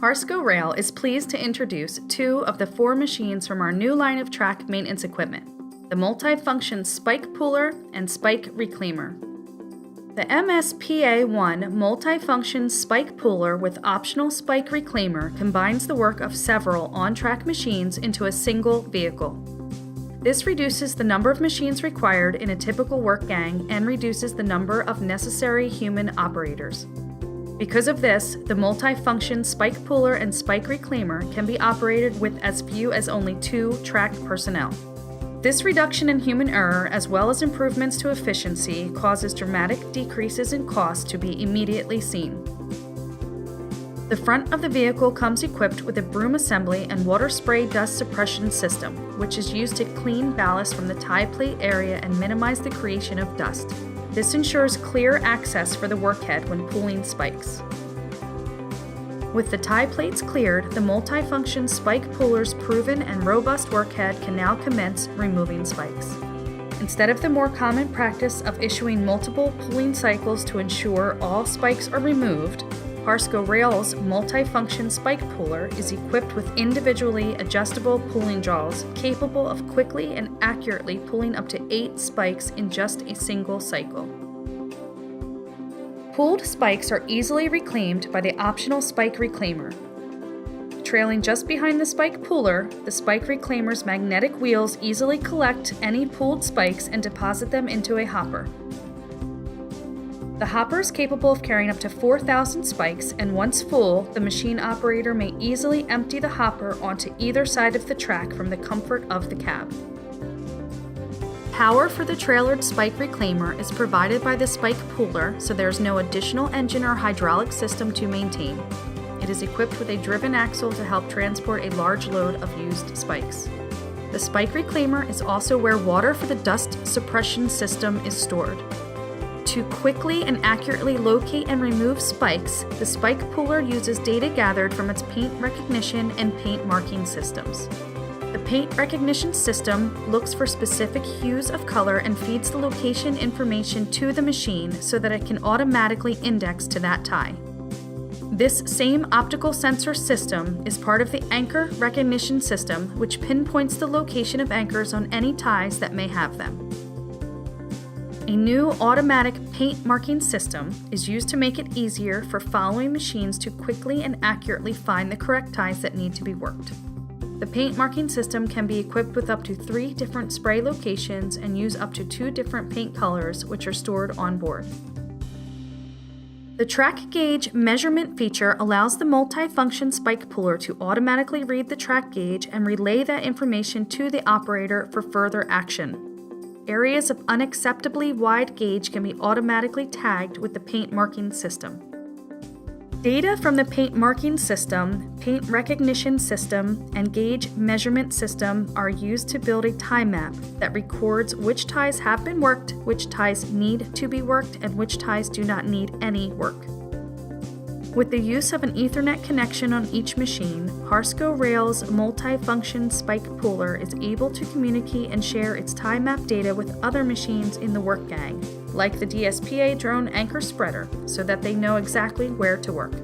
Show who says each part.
Speaker 1: Harsco Rail is pleased to introduce two of the four machines from our new line of track maintenance equipment, the Multi-Function Spike Pooler and Spike Reclaimer. The MSPA1 Multi-Function Spike Pooler with optional Spike Reclaimer combines the work of several on-track machines into a single vehicle. This reduces the number of machines required in a typical work gang and reduces the number of necessary human operators. Because of this, the Multi-Function Spike Pooler and Spike Reclaimer can be operated with as few as only 2 track personnel. This reduction in human error, as well as improvements to efficiency, causes dramatic decreases in cost to be immediately seen. The front of the vehicle comes equipped with a broom assembly and water spray dust suppression system, which is used to clean ballast from the tie plate area and minimize the creation of dust. This ensures clear access for the workhead when pulling spikes. With the tie plates cleared, the Multi-Function Spike Pooler's proven and robust workhead can now commence removing spikes. Instead of the more common practice of issuing multiple pulling cycles to ensure all spikes are removed, Harsco Rail's Multi-Function Spike Pooler is equipped with individually adjustable pulling jaws capable of quickly and accurately pulling up to 8 spikes in just a single cycle. Pulled spikes are easily reclaimed by the optional Spike Reclaimer. Trailing just behind the Spike Pooler, the Spike Reclaimer's magnetic wheels easily collect any pulled spikes and deposit them into a hopper. The hopper is capable of carrying up to 4,000 spikes, and once full, the machine operator may easily empty the hopper onto either side of the track from the comfort of the cab. Power for the trailered Spike Reclaimer is provided by the Spike Pooler, so there is no additional engine or hydraulic system to maintain. It is equipped with a driven axle to help transport a large load of used spikes. The Spike Reclaimer is also where water for the dust suppression system is stored. To quickly and accurately locate and remove spikes, the Spike Pooler uses data gathered from its paint recognition and paint marking systems. The paint recognition system looks for specific hues of color and feeds the location information to the machine so that it can automatically index to that tie. This same optical sensor system is part of the anchor recognition system, which pinpoints the location of anchors on any ties that may have them. A new automatic paint marking system is used to make it easier for following machines to quickly and accurately find the correct ties that need to be worked. The paint marking system can be equipped with up to 3 different spray locations and use up to 2 different paint colors, which are stored on board. The track gauge measurement feature allows the Multi-Function Spike Pooler to automatically read the track gauge and relay that information to the operator for further action. Areas of unacceptably wide gauge can be automatically tagged with the paint marking system. Data from the paint marking system, paint recognition system, and gauge measurement system are used to build a tie map that records which ties have been worked, which ties need to be worked, and which ties do not need any work. With the use of an Ethernet connection on each machine, Harsco Rail's Multi-Function Spike Pooler is able to communicate and share its tie map data with other machines in the work gang, like the DSPA drone anchor spreader, so that they know exactly where to work.